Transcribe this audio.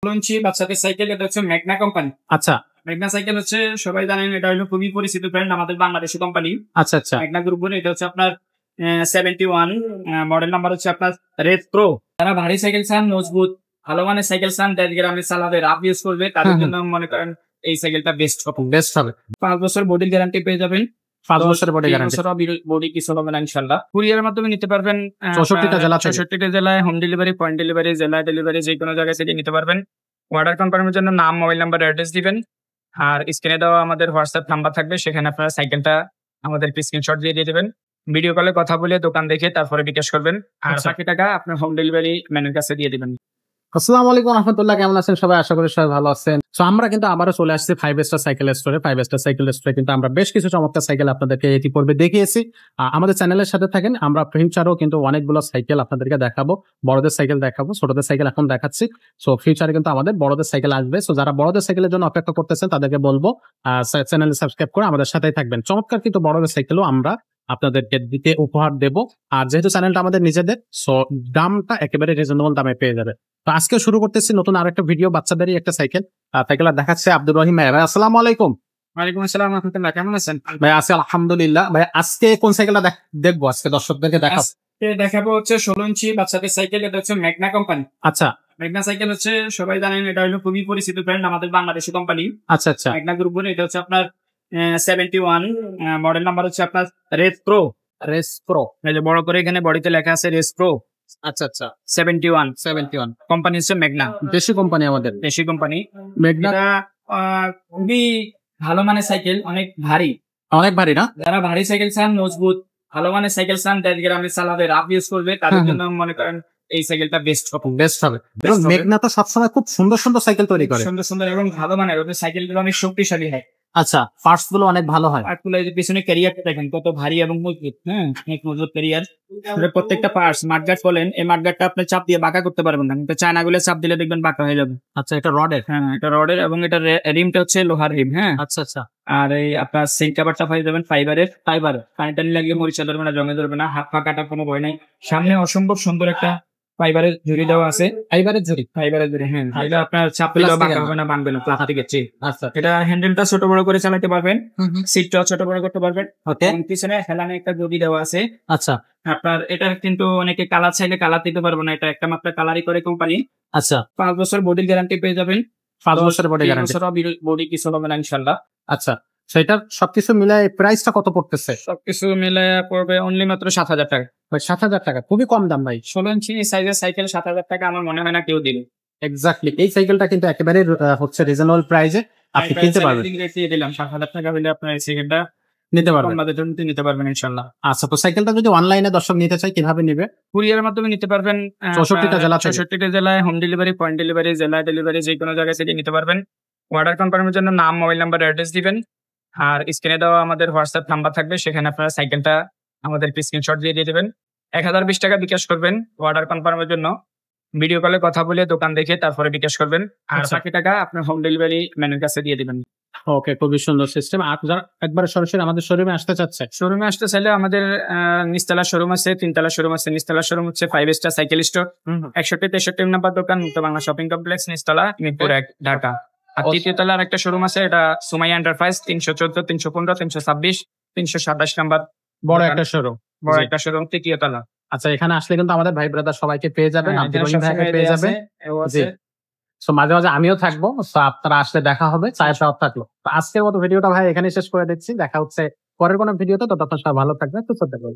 ইঞ্চি বাচ্চাদের সাইকেল, এটা হচ্ছে ম্যাগনা কোম্পানি। আচ্ছা ম্যাগনা সাইকেল হচ্ছে সবাই জানেন, এটা হলো খুবই পরিচিত ব্র্যান্ড আমাদের বাংলাদেশি কোম্পানি। আচ্ছা আচ্ছা ম্যাগনা গ্রুপ বলে। এটা হচ্ছে আপনার 71 মডেল নাম্বার হচ্ছে আপনার রেড প্রো। যারা ভারী সাইকেল চান, মজবুত ভালো মানের সাইকেল চান, 1.5 গ্রামে চালাবে, রাফ ইউজ করবে, তাদের জন্য মনে করেন এই সাইকেলটা বেস্ট হবে। 5 বছর বডির গ্যারান্টি পেয়ে যাবেন। 5 বছরের বডি গ্যারান্টি। বডি কিছু হবে না ইনশাআল্লাহ। কুরিয়ারের মাধ্যমে নিতে পারবেন 64টা জেলায়, হোম ডেলিভারি, পয়েন্ট ডেলিভারি, জেলা ডেলিভারি, যে কোনো জায়গায় থেকে নিতে পারবেন। অর্ডার কনফার্মের জন্য নাম, মোবাইল নাম্বার, অ্যাড্রেস দিবেন। আর স্ক্রিনে দেওয়া আমাদের হোয়াটসঅ্যাপ নাম্বার থাকবে, সেখানে আপনারা সাইকেলটা আমাদের স্ক্রিনশট দিয়ে দেবেন। ভিডিও কলে কথা বলে দোকান দেখে তারপরে বিকাশ করবেন। আর বাকি টাকা আপনার হোম ডেলিভারি ম্যানের কাছে দিয়ে দিবেন। আসসালামু আলাইকুম রাহমাতুল্লাহ, কেমন আছেন সবাই? আশা করি সবাই ভালো আছেন। সো আমরা কিন্তু আবারও চলে আসছি 5 স্টার সাইকেল স্টোরে। 5 স্টার সাইকেল স্টোরে কিন্তু আমরা বেশ কিছু চমৎকার সাইকেল আপনাদেরকে ইতিপূর্বে দেখিয়েছি। আমাদের চ্যানেলের সাথে থাকেন। আমরা ফিউচারেও কিন্তু অনেকগুলো সাইকেল আপনাদেরকে দেখাবো। বড়দের সাইকেল দেখাবো, ছোটদের সাইকেল এখন দেখাচ্ছি। সো ফিউচারে কিন্তু আমাদের বড়দের সাইকেল আসবে। সো যারা বড়দের সাইকেলের জন্য অপেক্ষা করতেছেন তাদেরকে বলবো চ্যানেল সাবস্ক্রাইব করে আমাদের সাথেই থাকবেন। চমৎকার কিন্তু বড়দের সাইকেলও আমরা আপনাদেরকে দিতে উপহার দেব। আর যেহেতু চ্যানেলটা আমাদের নিজেদের, সো দামটা একেবারে রিজনেবল দামে পেয়ে যাবে। তো আজকে শুরু করতেছি নতুন আরেকটা ভিডিও, বাচ্চাদেরই একটা সাইকেল। সাইকেল দেখাচ্ছে আব্দুর রহিম ভাই। ভাই আসসালামু আলাইকুম। ওয়ালাইকুম আসসালাম রাহমাতুল্লাহ, কেমন আছেন? ভাই আছি আলহামদুলিল্লাহ। ভাই আজকে কোন সাইকেলটা দেখবো? আজকে দর্শকদেরকে দেখাবো হচ্ছে 16 ইঞ্চি বাচ্চাদের সাইকেল, এটা হচ্ছে ম্যাগনা কোম্পানি। আচ্ছা, ম্যাগনা সাইকেল হচ্ছে সবাই জানেন, এটা হলো খুবই পরিচিত ব্র্যান্ড আমাদের বাংলাদেশি কোম্পানি। আচ্ছা আচ্ছা ম্যাগনা গ্রুপ বলে। এটা হচ্ছে আপনার 71 মডেল নাম্বার হচ্ছে আপনার রেস প্রো। এই যে বড় করে এখানে বডিতে লেখা আছে রেস প্রো। আচ্ছা আচ্ছা 71 কোম্পানি হচ্ছে ম্যাগনা, দেশি কোম্পানি, আমাদের দেশি কোম্পানি। ম্যাগনা এটা খুবই ভালো মানের সাইকেল, অনেক ভারী না? যারা ভারী সাইকেল চান, মজবুত ভালো মানের সাইকেল চান, 1.5 গ্রামে চালাবে, রাফ ইউজ করবে, তাদের জন্য মনে করেন এই সাইকেলটা বেস্ট হবে। মেঘনা তো সবসময় খুব সুন্দর সুন্দর সাইকেল তৈরি করে, সুন্দর এবং ভালো মানের। ওদের সাইকেলগুলো অনেক শক্তিশালী হয়। আচ্ছা, পার্টস গুলো অনেক ভালো হয়। পিছনে ক্যারিয়ারটা দেখেন কত ভারী এবং মজবুত। হ্যাঁ, অনেক মজবুত ক্যারিয়ার। প্রত্যেকটা পার্টস মাঠগার্ড বলেন, এই মাঠগার্ডটা আপনি চাপ দিয়ে বাঁকা করতে পারবেন না, কিন্তু চায়না গুলো চাপ দিলে দেখবেন বাঁকা হয়ে যাবে। আচ্ছা, এটা রডের? হ্যাঁ, এটা রডের, এবং এটা রিমটা হচ্ছে লোহার রিম। হ্যাঁ, আচ্ছা আচ্ছা। আর এই আপনার সিট কভারটা পাই যাবেন ফাইবারের। পানি টানি লাগলে মরিচা ধরবে না, জমে ধরবে না, হাত পা কাটার কোনো ভয় নাই। সামনে অসম্ভব সুন্দর একটা ফাইবারের ঝুড়ি দেওয়া আছে। ফাইবারের ঝুড়ি, হ্যাঁ। এটা আপনার চাপ দিলেও বাঁকা হবে না, ভাঙবে না, প্লাস্টিকের চেয়ে। আচ্ছা, এটা হ্যান্ডেলটা ছোট বড় করে চালাতে পারবেন, সিটটাও ছোট বড় করতে পারবেন। পিছনে হেলানে একটা গদি দেওয়া আছে। আচ্ছা, আপনার এটা কিন্তু অনেকে কালার চাইলে কালার দিতে পারবো না, এটা একটা মাত্র কালারই করে কোম্পানি। আচ্ছা, 5 বছর বডির গ্যারান্টি পেয়ে যাবেন। 5 বছরের বডি গ্যারান্টি। বডি কিছু হবে না ইনশাআল্লাহ। আচ্ছা, সেটার সবকিছু মিলায় প্রাইসটা কত পড়তেছে? সবকিছু মিলায় পড়বে অনলি মাত্র 7,000 টাকা। 7,000 টাকা, খুবই কম দাম ভাই। 16 ইঞ্চি সাইজের সাইকেল 7,000 টাকা আমার মনে হয় না কেউ দিবে। এক্স্যাক্টলি, এই সাইকেলটা কিন্তু একেবারে হচ্ছে রিজনেবল প্রাইসে আপনি কিনতে পারবেন। দিলাম 7,000 টাকা হলে আপনার এই সাইকেলটা নিতে পারবেন, নিতে পারবেন ইনশাআল্লাহ। আচ্ছা, তো সাইকেলটা যদি অনলাইনে দর্শক নিতে চায় কিভাবে নেবে? কুরিয়ারের মাধ্যমে নিতে পারবেন। 64টা জেলায়, হোম ডেলিভারি, পয়েন্ট ডেলিভারি, জেলা ডেলিভারি, যে কোনো জায়গায় থেকে নিতে পারবেন। অর্ডার কনফার্মের জন্য নাম, মোবাইল নাম্বার, অ্যাড্রেস দিবেন। আর স্ক্রিনে দেওয়া আমাদের হোয়াটসঅ্যাপ নাম্বার থাকবে, সেখানে আপনারা সাইকেলটা আমাদের স্ক্রিনশট দিয়ে দেবেন। 1020 টাকা বিকাশ করবেন অর্ডার কনফার্মের জন্য। ভিডিও কলে কথা বলে দোকান দেখে তারপরে বিকাশ করবেন। আর বাকি টাকা আপনার হোম ডেলিভারি ম্যানের কাছে দিয়ে দিবেন। ওকে, খুবই সুন্দর সিস্টেম। আর যারা একবারে সরাসরি আমাদের শোরুমে আসতে চাচ্ছে, শোরুমে আসতে চাইলে আমাদের নিচতলা শোরুম আছে, 3তলা শোরুম আছে। নিচতলা শোরুম হচ্ছে 5 স্টার সাইকেল স্টোর, 61-63 নম্বর দোকান, মুক্ত বাংলা শপিং কমপ্লেক্স, নিচতলা, মিরপুর 1, ঢাকা। আর 3য় তলার একটা শোরুম আছে, এটা সুমাইয়া এন্টারপ্রাইজ, 314, 315, 326, 327 নম্বর। বড় একটা শোরুম, 3য় তলা। আচ্ছা, এখানে আসলে কিন্তু আমাদের ভাই ব্রাদার সবাইকে পেয়ে যাবেন, আব্দুর রহিম ভাইকে পেয়ে যাবেন। সো মাঝে মাঝে আমিও থাকবো, সো আপনারা আসলে দেখা হবে, চায়ের দাওয়াত থাকলো। তো আজকের মতো ভিডিওটা ভাই এখানে শেষ করে দিচ্ছি। দেখা হচ্ছে পরের কোনো ভিডিওতে। ততক্ষণ সবাই ভালো থাকবেন, সুস্থ থাকবেন।